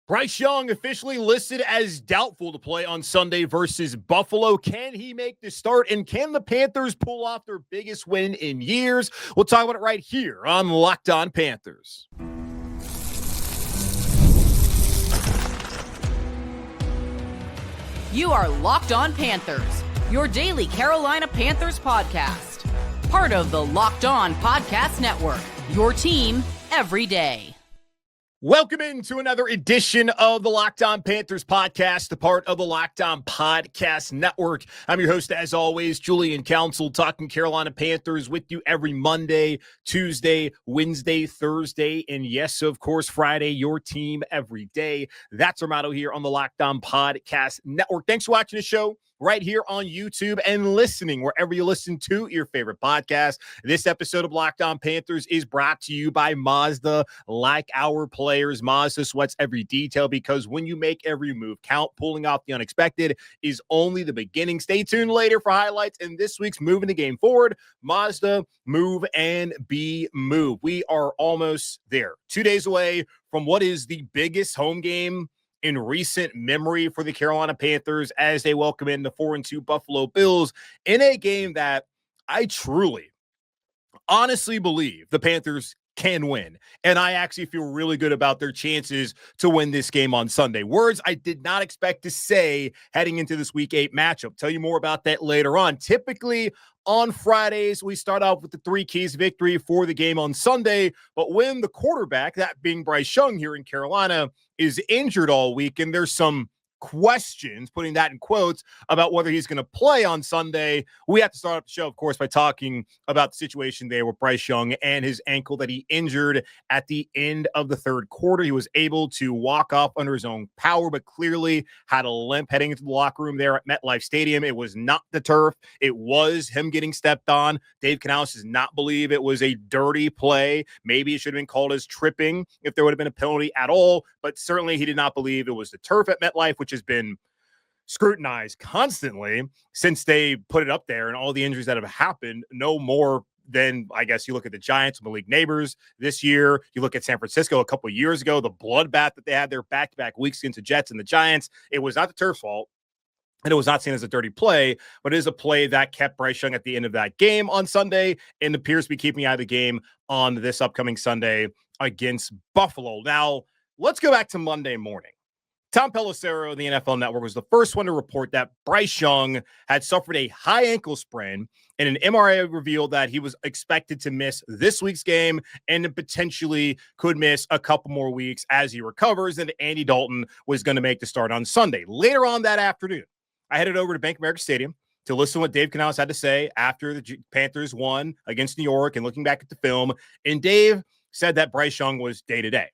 Bryce Young officially listed as doubtful to play on Sunday versus Buffalo. Can he make the start? And can the Panthers pull off their biggest win in years? We'll talk about it right here on Locked On Panthers. You are Locked On Panthers, your daily Carolina Panthers podcast. Part of the Locked On Podcast Network, your team every day. Welcome into another edition of the Locked On Panthers podcast, a part of the Locked On Podcast Network. I'm your host, as always, Julian Council, talking Carolina Panthers with you every Monday, Tuesday, Wednesday, Thursday, and yes, of course, Friday, your team every day. That's our motto here on the Locked On Podcast Network. Thanks for watching the show right here on YouTube and listening wherever you listen to your favorite podcast. This episode of Locked On Panthers is brought to you by Mazda. Like our players, Mazda sweats every detail because when you make every move count, pulling off the unexpected is only the beginning. Stay tuned later for highlights in this week's Moving the Game Forward. Mazda, move and be moved. We are almost there. 2 days away from what is the biggest home game in recent memory for the Carolina Panthers as they welcome in the 4-2 Buffalo Bills in a game that I truly, honestly believe the Panthers can win. And I actually feel really good about their chances to win this game on Sunday. Words I did not expect to say heading into this Week 8 matchup. Tell you more about that later on. Typically, on Fridays, we start off with the three keys victory for the game on Sunday. But when the quarterback, that being Bryce Young here in Carolina, is injured all week, and there's some questions, putting that in quotes, about whether he's going to play on Sunday, we have to start off the show, of course, by talking about the situation there with Bryce Young and his ankle that he injured at the end of the third quarter. He was able to walk off under his own power, but clearly had a limp heading into the locker room there at MetLife Stadium. It was not the turf. It was him getting stepped on. Dave Canales does not believe it was a dirty play. Maybe it should have been called as tripping if there would have been a penalty at all, but certainly he did not believe it was the turf at MetLife, which has been scrutinized constantly since they put it up there, and all the injuries that have happened, no more than, I guess, you look at the Giants, the league neighbors this year. You look at San Francisco a couple of years ago, the bloodbath that they had there back-to-back weeks against the Jets and the Giants. It was not the turf's fault, and it was not seen as a dirty play, but it is a play that kept Bryce Young at the end of that game on Sunday and appears to be keeping out of the game on this upcoming Sunday against Buffalo. Now, let's go back to Monday morning. Tom Pelissero of the NFL Network was the first one to report that Bryce Young had suffered a high ankle sprain, and an MRI revealed that he was expected to miss this week's game and potentially could miss a couple more weeks as he recovers, and Andy Dalton was going to make the start on Sunday. Later on that afternoon, I headed over to Bank of America Stadium to listen to what Dave Canales had to say after the Panthers won against New York and looking back at the film, and Dave said that Bryce Young was day-to-day.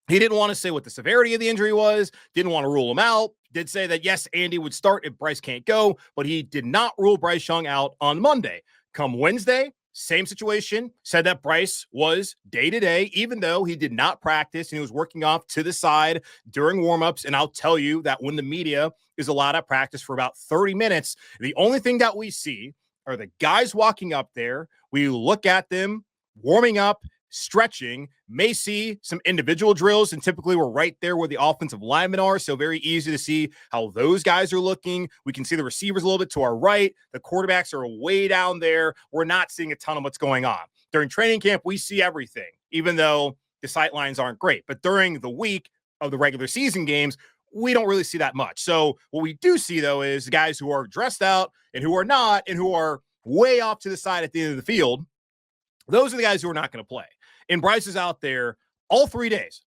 He didn't want to say what the severity of the injury was, didn't want to rule him out, did say that, yes, Andy would start if Bryce can't go, but he did not rule Bryce Young out on Monday. Come Wednesday, same situation, said that Bryce was day-to-day, even though he did not practice and he was working off to the side during warmups. And I'll tell you that when the media is allowed at practice for about 30 minutes, the only thing that we see are the guys walking up there. We look at them warming up, stretching, may see some individual drills, and typically we're right there where the offensive linemen are, so very easy to see how those guys are looking. We can see the receivers a little bit to our right. The quarterbacks are way down there. We're not seeing a ton of what's going on. During training camp, we see everything, even though the sight lines aren't great. But during the week of the regular season games, we don't really see that much. So what we do see, though, is the guys who are dressed out and who are not and who are way off to the side at the end of the field. Those are the guys who are not going to play. And Bryce is out there all 3 days,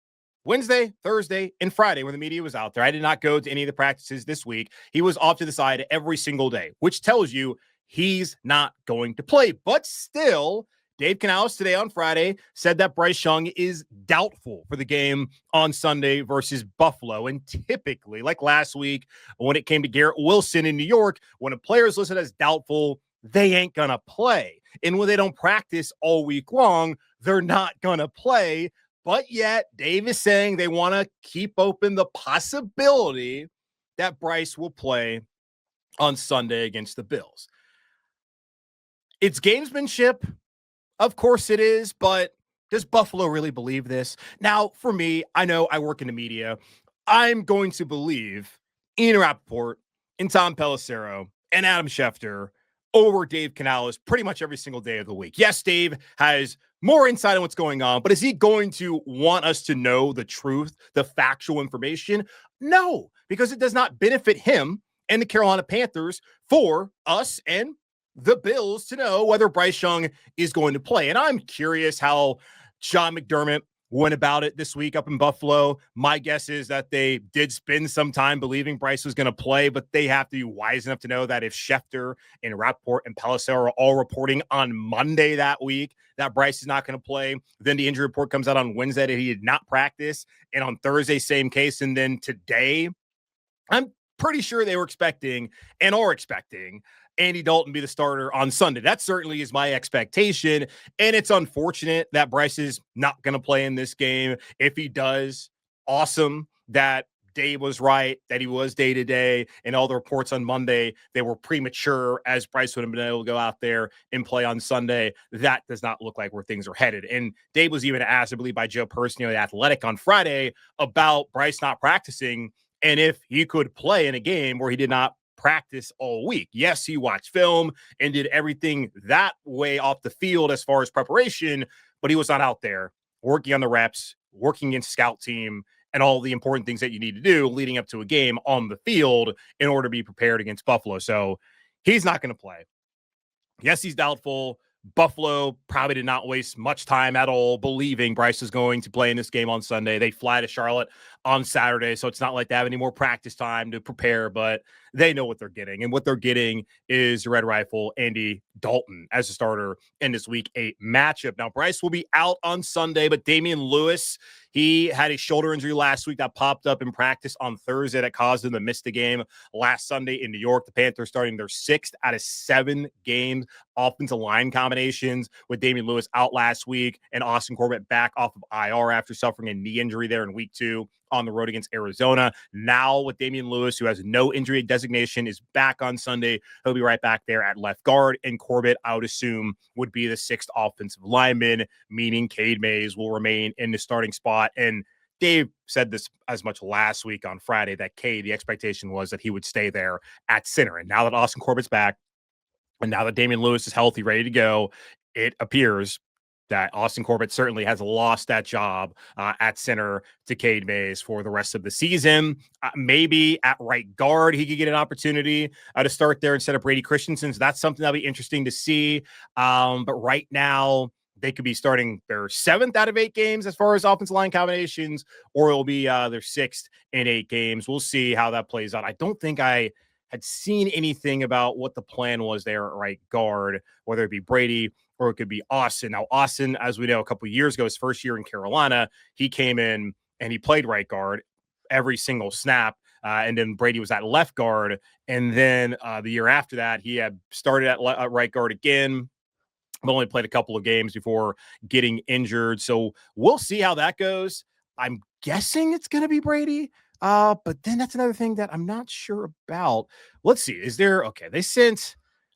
Wednesday, Thursday, and Friday, when the media was out there. I did not go to any of the practices this week. He was off to the side every single day, which tells you he's not going to play. But still, Dave Canales today on Friday said that Bryce Young is doubtful for the game on Sunday versus Buffalo. And typically, like last week, when it came to Garrett Wilson in New York, when a player is listed as doubtful, they ain't going to play. And when they don't practice all week long, they're not going to play. But yet, Dave is saying they want to keep open the possibility that Bryce will play on Sunday against the Bills. It's gamesmanship. Of course it is, but Does Buffalo really believe this? Now, for me, I know I work in the media. I'm going to believe Ian Rappaport and Tom Pelissero and Adam Schefter over Dave Canales pretty much every single day of the week. Yes, Dave has more insight on what's going on, but is he going to want us to know the truth, the factual information? No, because it does not benefit him and the Carolina Panthers for us and the Bills to know whether Bryce Young is going to play. And I'm curious how Sean McDermott went about it this week up in Buffalo. My guess is that they did spend some time believing Bryce was going to play, but they have to be wise enough to know that if Schefter and Rappaport and Pelissero are all reporting on Monday that week that Bryce is not going to play, then the injury report comes out on Wednesday that he did not practice, and on Thursday, same case, and then today, I'm pretty sure they were expecting and are expecting Andy Dalton be the starter on Sunday. That certainly is my expectation, and it's unfortunate that Bryce is not going to play in this game. If he does, awesome that Dave was right, that he was day-to-day, and all the reports on Monday, they were premature as Bryce would have been able to go out there and play on Sunday. That does not look like where things are headed. And Dave was even asked, I believe, by Joe Persino, the Athletic, on Friday about Bryce not practicing and if he could play in a game where he did not practice all week. Yes, he watched film and did everything that way off the field as far as preparation, but he was not out there working on the reps, working against scout team, and all the important things that you need to do leading up to a game on the field in order to be prepared against Buffalo. So he's not going to play. Yes, he's doubtful. Buffalo probably did not waste much time at all believing Bryce is going to play in this game on Sunday. They fly to Charlotte on Saturday, so it's not like they have any more practice time to prepare, but they know what they're getting. And what they're getting is Red Rifle Andy Dalton as a starter in this Week 8 matchup. Now, Bryce will be out on Sunday, but Damien Lewis, he had a shoulder injury last week that popped up in practice on Thursday that caused him to miss the game last Sunday in New York. The Panthers starting their 6th out of 7 games offensive line combinations with Damien Lewis out last week and Austin Corbett back off of IR after suffering a knee injury there in Week 2 on the road against Arizona. Now with Damien Lewis, who has no injury designation, is back on Sunday. He'll be right back there at left guard. And Corbett, I would assume, would be the 6th offensive lineman, meaning Cade Mays will remain in the starting spot. And Dave said this as much last week on Friday that Cade, the expectation was that he would stay there at center. And now that Austin Corbett's back, and now that Damien Lewis is healthy, ready to go, it appears that Austin Corbett certainly has lost that job at center to Cade Mays for the rest of the season. Maybe at right guard, he could get an opportunity to start there instead of Brady Christensen. So that's something that'll be interesting to see. But right now, they could be starting their 7th out of 8 games as far as offensive line combinations, or it'll be their 6th in 8 games. We'll see how that plays out. I don't think I had seen anything about what the plan was there at right guard, whether it be Brady or it could be Austin. Now, Austin, as we know, a couple of years ago, his first year in Carolina, he came in and he played right guard every single snap. And then Brady was at left guard. And then the year after that, he had started at right guard again, but only played a couple of games before getting injured. So we'll see how that goes. I'm guessing it's going to be Brady. But then that's another thing that I'm not sure about. Let's see.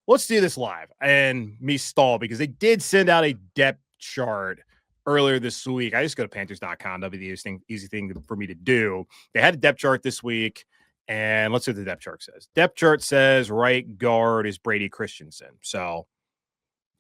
Let's do this live and me stall because they did send out a depth chart earlier this week. I just go to Panthers.com. That'll be the easy thing for me to do. They had a depth chart this week, and let's see what the depth chart says. Depth chart says right guard is Brady Christensen. So,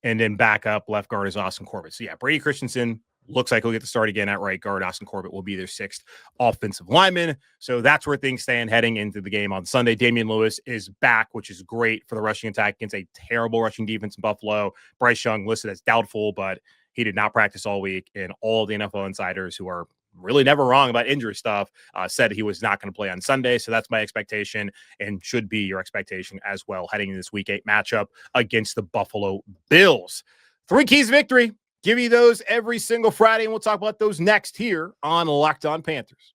and then backup left guard is Austin Corbett. So yeah, Brady Christensen looks like he'll get the start again at right guard. Austin Corbett will be their 6th offensive lineman. So that's where things stand heading into the game on Sunday. Damien Lewis is back, which is great for the rushing attack against a terrible rushing defense in Buffalo. Bryce Young listed as doubtful, but he did not practice all week. And all the NFL insiders who are really never wrong about injury stuff said he was not going to play on Sunday. So that's my expectation and should be your expectation as well heading into this Week 8 matchup against the Buffalo Bills. 3 keys to victory. Give you those every single Friday, and we'll talk about those next here on Locked On Panthers.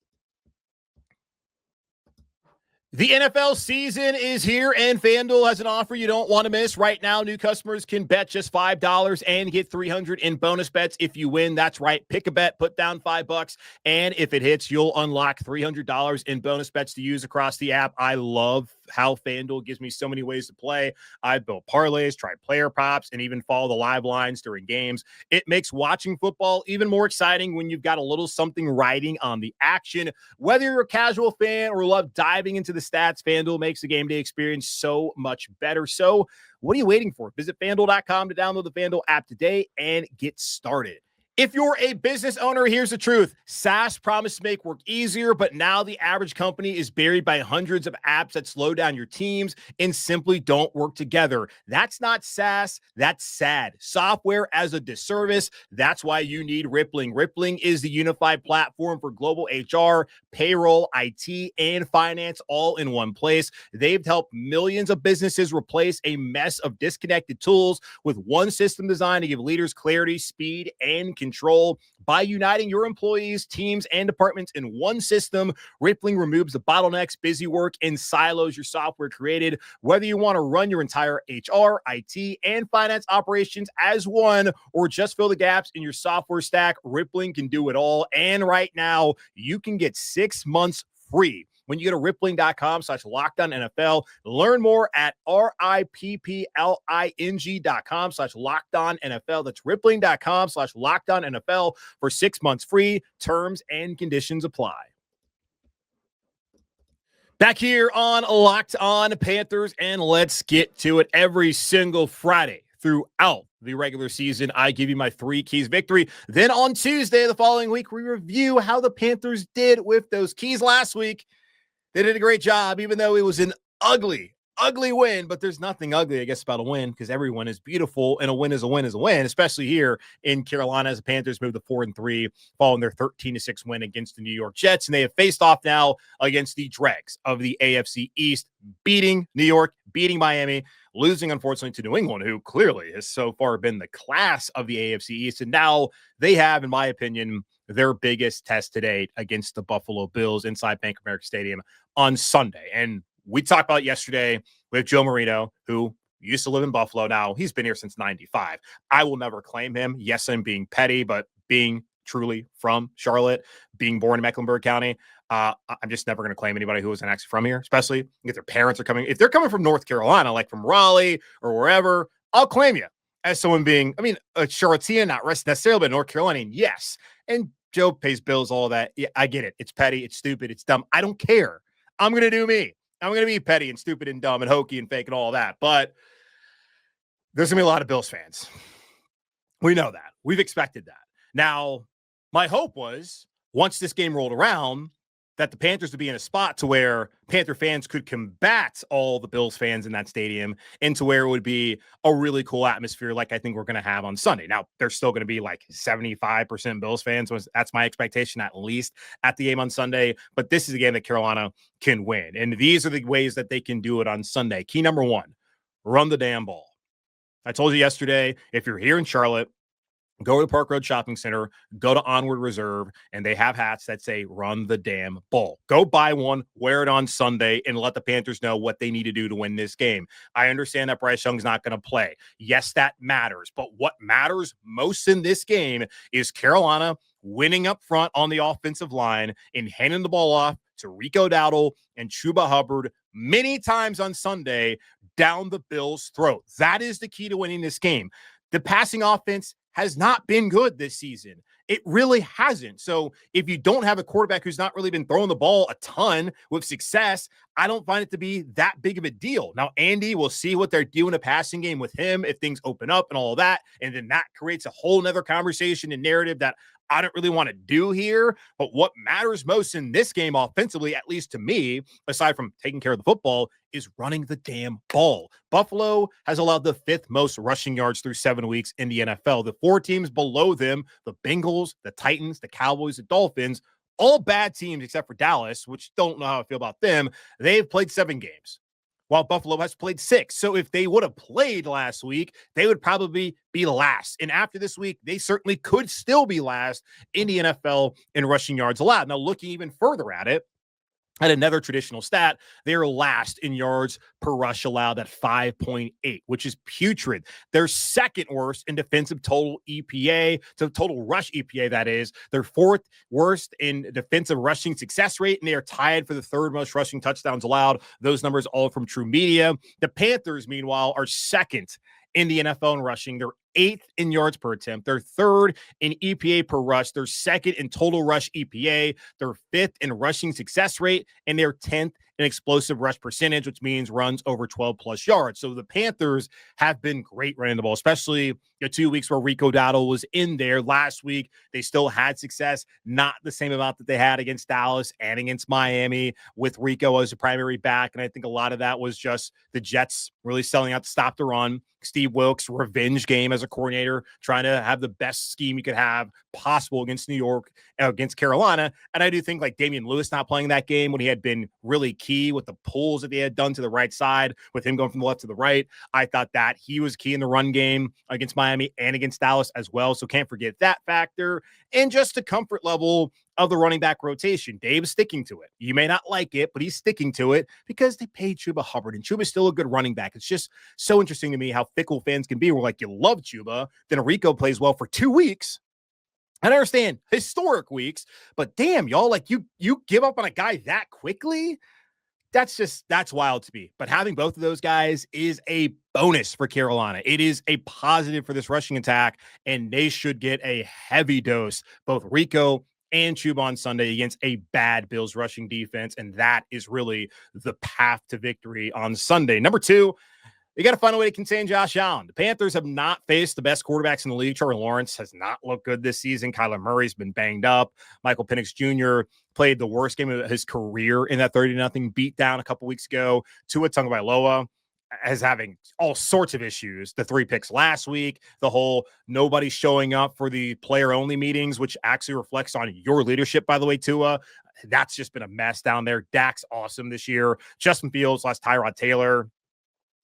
The NFL season is here, and FanDuel has an offer you don't want to miss. Right now, new customers can bet just $5 and get $300 in bonus bets if you win. That's right. Pick a bet, put down $5, and if it hits, you'll unlock $300 in bonus bets to use across the app. I love how FanDuel gives me so many ways to play. I've built parlays, tried player props, and even follow the live lines during games. It makes watching football even more exciting when you've got a little something riding on the action. Whether you're a casual fan or love diving into the stats, FanDuel makes the game day experience so much better. So what are you waiting for? Visit FanDuel.com to download the FanDuel app today and get started. If you're a business owner, here's the truth. SaaS promised to make work easier, but now the average company is buried by hundreds of apps that slow down your teams and simply don't work together. That's not SaaS, that's SAD. Software as a disservice. That's why you need Rippling. Rippling is the unified platform for global HR, payroll, IT, and finance all in one place. They've helped millions of businesses replace a mess of disconnected tools with one system designed to give leaders clarity, speed, and control. By uniting your employees, teams, and departments in one system, Rippling removes the bottlenecks, busy work, and silos your software created. Whether you want to run your entire HR, IT, and finance operations as one, or just fill the gaps in your software stack, Rippling can do it all. And right now, you can get 6 months free when you go to rippling.com/LockedOnNFL. Learn more at rippling.com/LockedOnNFL. That's rippling.com/LockedOnNFL for 6 months free. Terms and conditions apply. Back here on Locked On Panthers, and let's get to it. Every single Friday throughout the regular season, I give you my 3 keys victory. Then on Tuesday, the following week, we review how the Panthers did with those keys last week. They did a great job, even though it was an ugly win, but there's nothing ugly, I guess, about a win because every win is beautiful, and a win is a win is a win, especially here in Carolina as the Panthers move to 4-3 following their 13-6 win against the New York Jets, and they have faced off now against the dregs of the AFC East, beating New York, beating Miami, losing, unfortunately, to New England, who clearly has so far been the class of the AFC East, and now they have, in my opinion, their biggest test to date against the Buffalo Bills inside Bank of America Stadium on Sunday. And we talked about yesterday with Joe Marino, who used to live in Buffalo. Now, he's been here since 95. I will never claim him. Yes, I'm being petty, but being truly from Charlotte, being born in Mecklenburg County, I'm just never going to claim anybody who isn't actually from here, especially if their parents are coming. If they're coming from North Carolina, like from Raleigh or wherever, I'll claim you as someone being, a Charlottean, not necessarily, but North Carolinian, yes. And Joe pays bills, all that. Yeah, I get it. It's petty. It's stupid. It's dumb. I don't care. I'm going to do me. I'm going to be petty and stupid and dumb and hokey and fake and all that. But there's going to be a lot of Bills fans. We know that. We've expected that. Now, my hope was once this game rolled around that the Panthers would be in a spot to where Panther fans could combat all the Bills fans in that stadium into where it would be a really cool atmosphere like I think we're going to have on Sunday. Now, there's still going to be like 75% Bills fans. That's my expectation, at least at the game on Sunday. But this is a game that Carolina can win. And these are the ways that they can do it on Sunday. Key number 1, run the damn ball. I told you yesterday, if you're here in Charlotte, go to the Park Road Shopping Center, go to Onward Reserve, and they have hats that say run the damn ball. Go buy one, wear it on Sunday, and let the Panthers know what they need to do to win this game. I understand that Bryce Young's not going to play. Yes, that matters. But what matters most in this game is Carolina winning up front on the offensive line and handing the ball off to Rico Dowdle and Chuba Hubbard many times on Sunday down the Bills' throat. That is the key to winning this game. The passing offense has not been good this season. It really hasn't. So if you don't have a quarterback who's not really been throwing the ball a ton with success, I don't find it to be that big of a deal. Now, Andy, we'll see what they're doing in a passing game with him if things open up and all of that. And then that creates a whole nother conversation and narrative that I don't really want to do here. But what matters most in this game offensively, at least to me, aside from taking care of the football, is running the damn ball. Buffalo has allowed the 5th most rushing yards through 7 weeks in the NFL. The 4 teams below them, the Bengals, the Titans, the Cowboys, the Dolphins, all bad teams except for Dallas, which don't know how I feel about them. They've played 7 games, while Buffalo has played 6. So if they would have played last week, they would probably be last. And after this week, they certainly could still be last in the NFL in rushing yards allowed. Now, looking even further at it, At another traditional stat, they're last in yards per rush allowed at 5.8, which is putrid. They're second worst in defensive total EPA, so total rush EPA, that is. They're fourth worst in defensive rushing success rate, and they are tied for the third most rushing touchdowns allowed. Those numbers all from True Media. The Panthers, meanwhile, are second in the NFL in rushing. They're eighth in yards per attempt. They're third in EPA per rush. They're second in total rush EPA. They're fifth in rushing success rate, and they're 10th in explosive rush percentage, which means runs over 12 plus yards. So the Panthers have been great running the ball, especially the 2 weeks where Rico Dowdle was in there. Last week, they still had success, not the same amount that they had against Dallas and against Miami with Rico as a primary back. And I think a lot of that was just the Jets really selling out to stop the run. Steve Wilkes' revenge game as a coordinator, trying to have the best scheme you could have possible against New York, against Carolina. And I do think like Damien Lewis not playing that game when he had been really key with the pulls that they had done to the right side, with him going from the left to the right. I thought that he was key in the run game against Miami and against Dallas as well. So can't forget that factor. And just the comfort level of the running back rotation. Dave's sticking to it. You may not like it, but he's sticking to it because they paid Chuba Hubbard, and Chuba's still a good running back. It's just so interesting to me how fickle fans can be. We're like, you love Chuba, then Rico plays well for 2 weeks. I understand historic weeks, but damn, y'all, like you give up on a guy that quickly? That's wild to me. But having both of those guys is a bonus for Carolina. It is a positive for this rushing attack, and they should get a heavy dose, both Rico and Chuba on Sunday against a bad Bills rushing defense. And that is really the path to victory on Sunday. Number 2, you got to find a way to contain Josh Allen. The Panthers have not faced the bbest quarterbacks in the league. Trevor Lawrence has not looked good this season. Kyler Murray's been banged up. Michael Penix Jr. played the worst game of his career in that 30-0 beatdown a couple weeks ago. Tua Tagovailoa as having all sorts of issues. The 3 picks last week, the whole nobody showing up for the player-only meetings, which actually reflects on your leadership, by the way, Tua. That's just been a mess down there. Dak's awesome this year. Justin Fields lost Tyrod Taylor.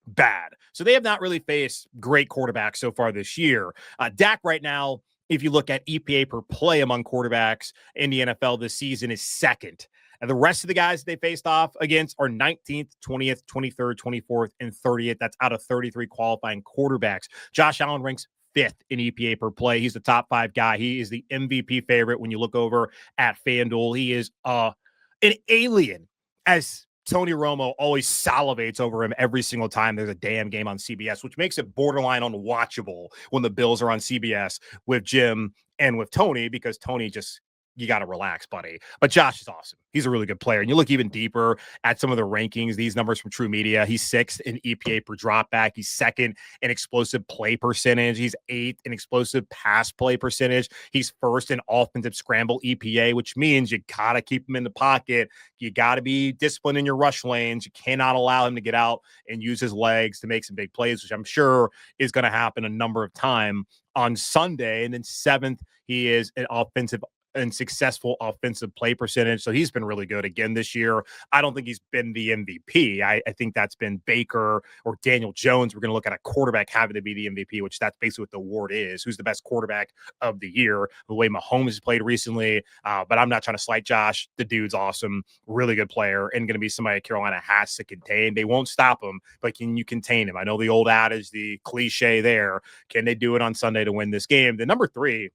Bad. So they have not really faced great quarterbacks so far this year. Dak right now, if you look at EPA per play among quarterbacks in the NFL this season, is second. And the rest of the guys they faced off against are 19th, 20th, 23rd, 24th, and 30th. That's out of 33 qualifying quarterbacks. Josh Allen ranks 5th in EPA per play. He's the top 5 guy. He is the MVP favorite when you look over at FanDuel. He is an alien, as Tony Romo always salivates over him every single time there's a damn game on CBS, which makes it borderline unwatchable when the Bills are on CBS with Jim and with Tony, because Tony just, you got to relax, buddy. But Josh is awesome. He's a really good player. And you look even deeper at some of the rankings, these numbers from True Media. He's 6th in EPA per dropback. He's 2nd in explosive play percentage. He's 8th in explosive pass play percentage. He's 1st in offensive scramble EPA, which means you got to keep him in the pocket. You got to be disciplined in your rush lanes. You cannot allow him to get out and use his legs to make some big plays, which I'm sure is going to happen a number of times on Sunday. And then 7th, he is an offensive and successful offensive play percentage. So he's been really good again this year. I don't think he's been the MVP. I think that's been Baker or Daniel Jones. We're going to look at a quarterback having to be the MVP, which that's basically what the award is. Who's the best quarterback of the year? The way Mahomes has played recently. But I'm not trying to slight Josh. The dude's awesome, really good player, and going to be somebody Carolina has to contain. They won't stop him, but can you contain him? I know the old adage, the cliche there. Can they do it on Sunday to win this game? The number 3,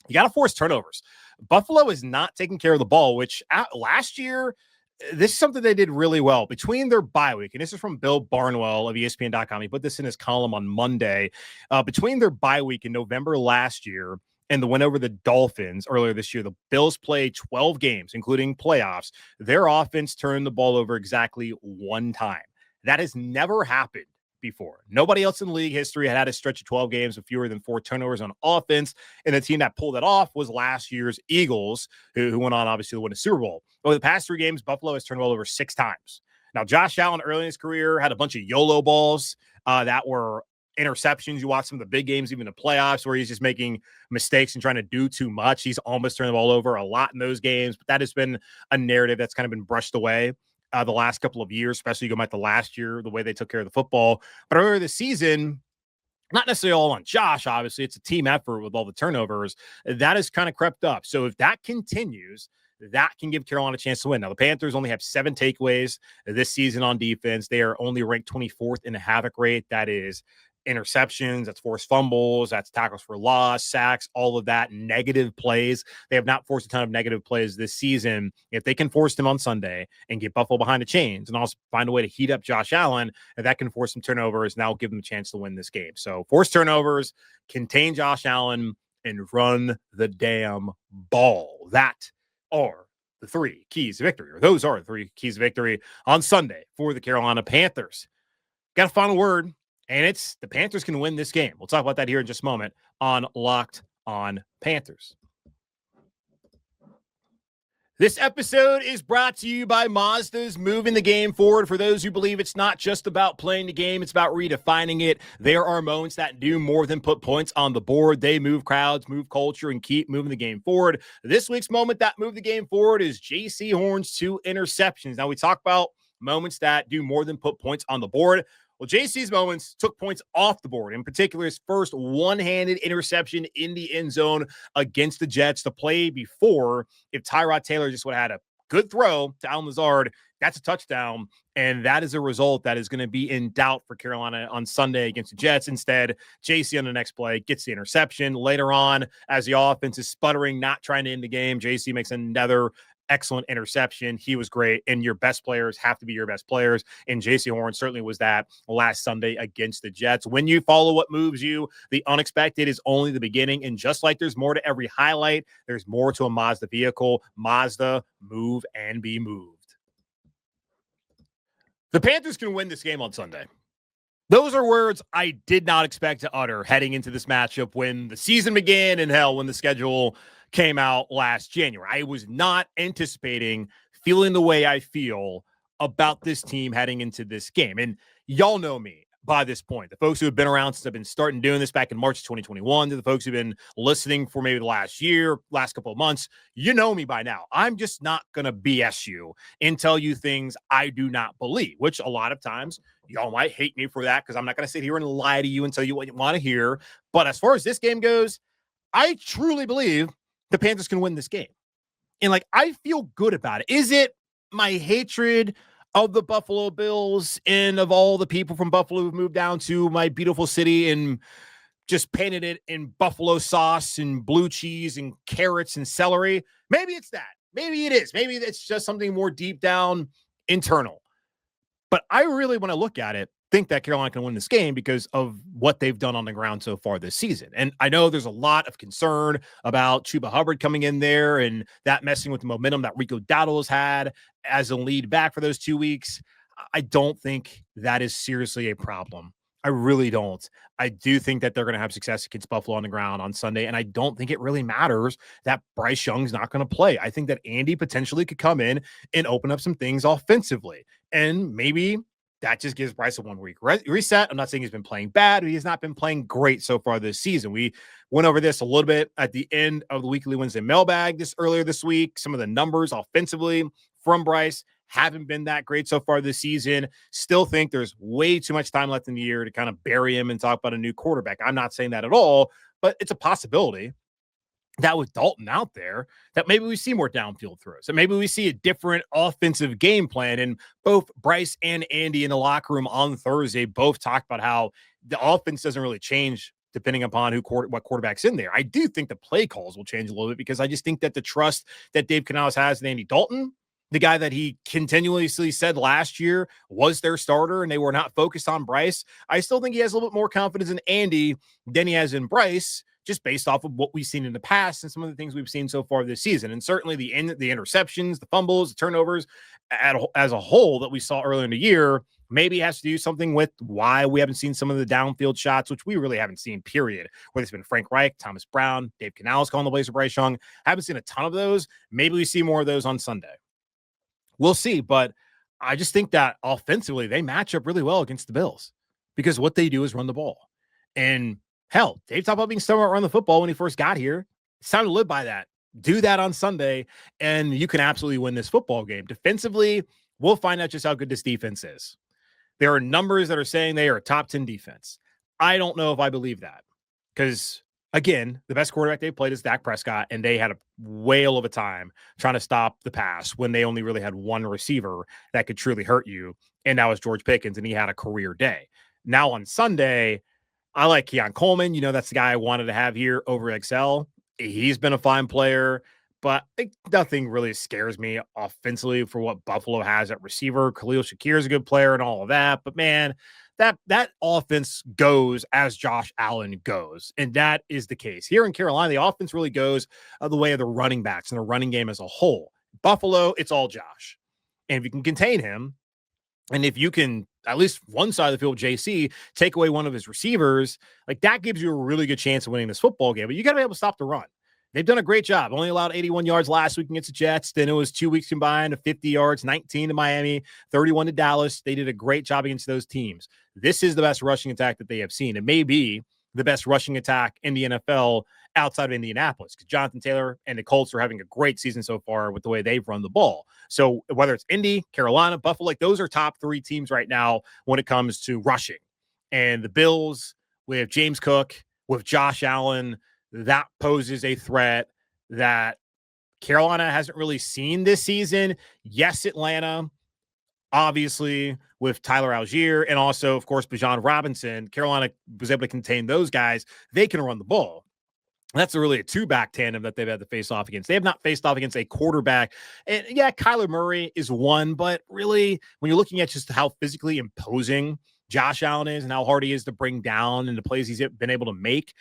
you got to force turnovers. Buffalo is not taking care of the ball, which last year, this is something they did really well between their bye week. And this is from Bill Barnwell of ESPN.com. He put this in his column on Monday. Between their bye week in November last year and the win over the Dolphins earlier this year, the Bills played 12 games, including playoffs. Their offense turned the ball over exactly 1 time. That has never happened before. Nobody else in league history had a stretch of 12 games with fewer than 4 turnovers on offense. And the team that pulled it off was last year's Eagles, who went on obviously to win a Super Bowl. Over the past 3 games, Buffalo has turned the ball over 6 times. Now, Josh Allen early in his career had a bunch of YOLO balls that were interceptions. You watch some of the big games, even the playoffs, where he's just making mistakes and trying to do too much. He's almost turned the ball over a lot in those games, but that has been a narrative that's kind of been brushed away the last couple of years, especially going back to last year, the way they took care of the football. But earlier this season, not necessarily all on Josh, obviously, it's a team effort with all the turnovers. That has kind of crept up. So if that continues, that can give Carolina a chance to win. Now, the Panthers only have 7 takeaways this season on defense. They are only ranked 24th in the havoc rate. That is interceptions, that's forced fumbles, that's tackles for loss, sacks, all of that, negative plays. They have not forced a ton of negative plays this season. If they can force them on Sunday and get Buffalo behind the chains and also find a way to heat up Josh Allen, and that can force some turnovers, and that will give them a chance to win this game. So force turnovers, contain Josh Allen, and run the damn ball. That are the 3 keys to victory, or those are the 3 keys to victory on Sunday for the Carolina Panthers. Got a final word, and it's the Panthers can win this game. We'll talk about that here in just a moment on Locked on Panthers. This episode is brought to you by Mazda's moving the game forward. For those who believe it's not just about playing the game, it's about redefining it. There are moments that do more than put points on the board. They move crowds, move culture, and keep moving the game forward. This week's moment that moved the game forward is J.C. Horn's 2 interceptions. Now, we talk about moments that do more than put points on the board. Well, JC's moments took points off the board, in particular his first one-handed interception in the end zone against the Jets. The play before, if Tyrod Taylor just would have had a good throw to Allen Lazard, that's a touchdown, and that is a result that is going to be in doubt for Carolina on Sunday against the Jets. Instead, JC on the next play gets the interception. Later on, as the offense is sputtering, not trying to end the game, JC makes another excellent interception. He was great, and your best players have to be your best players, and J.C. Horn certainly was that last Sunday against the Jets. When you follow what moves you, the unexpected is only the beginning, and just like there's more to every highlight, there's more to a Mazda vehicle. Mazda, move and be moved. The Panthers can win this game on Sunday. Those are words I did not expect to utter heading into this matchup when the season began, and hell, when the schedule came out last January. I was not anticipating feeling the way I feel about this team heading into this game. And y'all know me by this point. The folks who have been around since I've been starting doing this back in March 2021, to the folks who've been listening for maybe the last year, last couple of months, you know me by now. I'm just not going to BS you and tell you things I do not believe, which a lot of times y'all might hate me for that because I'm not going to sit here and lie to you and tell you what you want to hear. But as far as this game goes, I truly believe the Panthers can win this game. And I feel good about it. Is it my hatred of the Buffalo Bills and of all the people from Buffalo who've moved down to my beautiful city and just painted it in buffalo sauce and blue cheese and carrots and celery? Maybe it's that. Maybe it is. Maybe it's just something more deep down internal. But I really, when I look at it, think that Carolina can win this game because of what they've done on the ground so far this season. And I know there's a lot of concern about Chuba Hubbard coming in there and that messing with the momentum that Rico Dowdle has had as a lead back for those 2 weeks. I don't think that is seriously a problem. I really don't. I do think that they're going to have success against Buffalo on the ground on Sunday, and I don't think it really matters that Bryce Young's not going to play. I think that Andy potentially could come in and open up some things offensively, and maybe that just gives Bryce a 1 week reset. I'm not saying he's been playing bad, but he's not been playing great so far this season. We went over this a little bit at the end of the Weekly Wednesday mailbag earlier this week. Some of the numbers offensively from Bryce haven't been that great so far this season. Still think there's way too much time left in the year to kind of bury him and talk about a new quarterback. I'm not saying that at all, but it's a possibility that with Dalton out there, that maybe we see more downfield throws. So maybe we see a different offensive game plan. And both Bryce and Andy in the locker room on Thursday both talked about how the offense doesn't really change depending upon what quarterback's in there. I do think the play calls will change a little bit because I just think that the trust that Dave Canales has in Andy Dalton, the guy that he continuously said last year was their starter and they were not focused on Bryce, I still think he has a little bit more confidence in Andy than he has in Bryce, just based off of what we've seen in the past and some of the things we've seen so far this season. And certainly the interceptions, the fumbles, the turnovers as a whole that we saw earlier in the year, maybe has to do something with why we haven't seen some of the downfield shots, which we really haven't seen, period. Whether it's been Frank Reich, Thomas Brown, Dave Canales calling the plays for Bryce Young. Haven't seen a ton of those. Maybe we see more of those on Sunday. We'll see. But I just think that offensively, they match up really well against the Bills because what they do is run the ball. And hell, Dave talked about being smart run the football when he first got here. It's time to live by that. Do that on Sunday, and you can absolutely win this football game. Defensively, we'll find out just how good this defense is. There are numbers that are saying they are a top 10 defense. I don't know if I believe that because again, the best quarterback they played is Dak Prescott, and they had a whale of a time trying to stop the pass when they only really had one receiver that could truly hurt you, and that was George Pickens, and he had a career day. Now on Sunday, I like Keon Coleman. That's the guy I wanted to have here over Excel. He's been a fine player, but nothing really scares me offensively for what Buffalo has at receiver. Khalil Shakir is a good player and all of that, but man, that offense goes as Josh Allen goes, and that is the case. Here in Carolina, the offense really goes the way of the running backs and the running game as a whole. Buffalo, it's all Josh. And if you can contain him, and if you can, at least one side of the field, JC, take away one of his receivers, like that gives you a really good chance of winning this football game. But you got to be able to stop the run. They've done a great job. Only allowed 81 yards last week against the Jets. Then it was 2 weeks combined of 50 yards, 19 to Miami, 31 to Dallas. They did a great job against those teams. This is the best rushing attack that they have seen. It may be the best rushing attack in the NFL outside of Indianapolis, because Jonathan Taylor and the Colts are having a great season so far with the way they've run the ball. So whether it's Indy, Carolina, Buffalo, like those are top 3 teams right now when it comes to rushing. And the Bills with James Cook, with Josh Allen, that poses a threat that Carolina hasn't really seen this season. Yes, Atlanta, obviously, with Tyler Algier and also, of course, Bijan Robinson. Carolina was able to contain those guys. They can run the ball. That's really a 2-back tandem that they've had to face off against. They have not faced off against a quarterback. And yeah, Kyler Murray is one, but really, when you're looking at just how physically imposing Josh Allen is and how hard he is to bring down and the plays he's been able to make,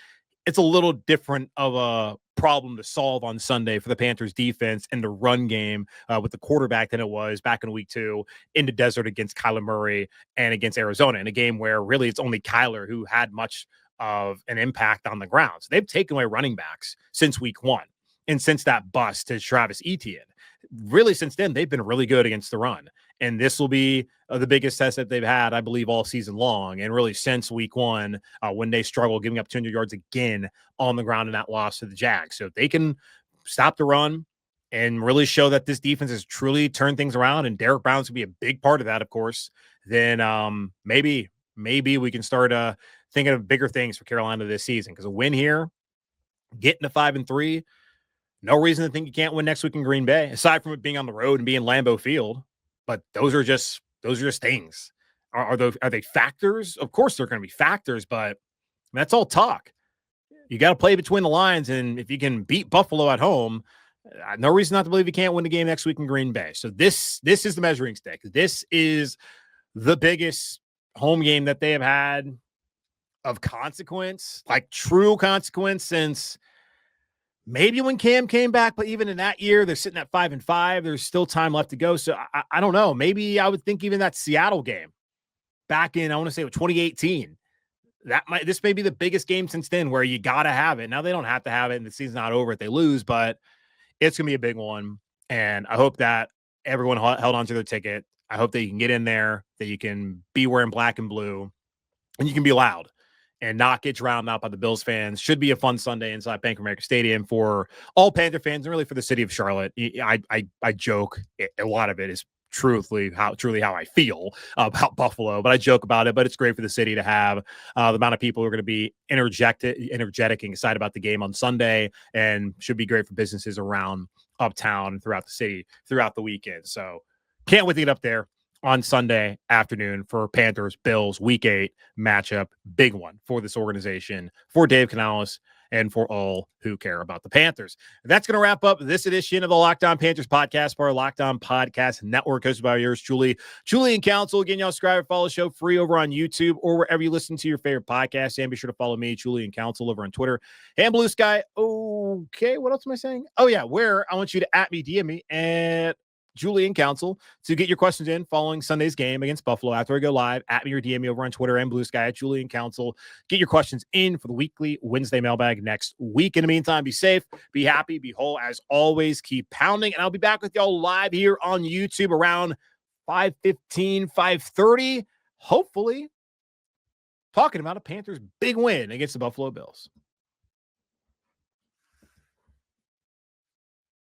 it's a little different of a problem to solve on Sunday for the Panthers defense and the run game with the quarterback than it was back in week 2 in the desert against Kyler Murray and against Arizona, in a game where really it's only Kyler who had much of an impact on the ground. So they've taken away running backs since week 1 and since that bust to Travis Etienne. Really, since then, they've been really good against the run. And this will be the biggest test that they've had, I believe, all season long. And really since week 1, when they struggled, giving up 200 yards again on the ground in that loss to the Jags. So if they can stop the run and really show that this defense has truly turned things around, and Derek Brown's going to be a big part of that, of course, then maybe we can start thinking of bigger things for Carolina this season. Because a win here, getting to 5-3, no reason to think you can't win next week in Green Bay, aside from it being on the road and being Lambeau Field. But those are just things. Are they factors? Of course they're going to be factors, but that's all talk. You got to play between the lines, and if you can beat Buffalo at home, no reason not to believe you can't win the game next week in Green Bay. So this is the measuring stick. This is the biggest home game that they have had of consequence, like true consequence, since maybe when Cam came back, but even in that year, they're sitting at 5-5. There's still time left to go. So I don't know. Maybe I would think even that Seattle game back in, I want to say 2018, this may be the biggest game since then, where you got to have it. Now they don't have to have it, and the season's not over if they lose, but it's going to be a big one. And I hope that everyone held on to their ticket. I hope that you can get in there, that you can be wearing black and blue, and you can be loud and not get drowned out by the Bills fans. Should be a fun Sunday inside Bank of America Stadium for all Panther fans and really for the city of Charlotte. I joke. A lot of it is truly how I feel about Buffalo, but I joke about it. But it's great for the city to have the amount of people who are going to be energetic and excited about the game on Sunday, and should be great for businesses around uptown and throughout the city throughout the weekend. So can't wait to get up there on Sunday afternoon for Panthers Bills Week 8 matchup. Big one for this organization, for Dave Canales, and for all who care about the Panthers. That's going to wrap up this edition of the Locked On Panthers podcast for our Locked On Podcast Network, hosted by yours truly, Julian Council. Again, y'all subscribe and follow the show free over on YouTube or wherever you listen to your favorite podcast. And be sure to follow me, Julian Council, over on Twitter and Blue Sky. Okay, what else am I saying? Oh, yeah, where I want you to DM me at Julian Council to get your questions in following Sunday's game against Buffalo. After I go live, at me or DM me over on Twitter and Blue Sky at Julian Council. Get your questions in for the weekly Wednesday mailbag next week. In the meantime, be safe, be happy, be whole. As always, keep pounding, and I'll be back with y'all live here on YouTube around 5:15, 5:30, hopefully talking about a Panthers big win against the Buffalo Bills.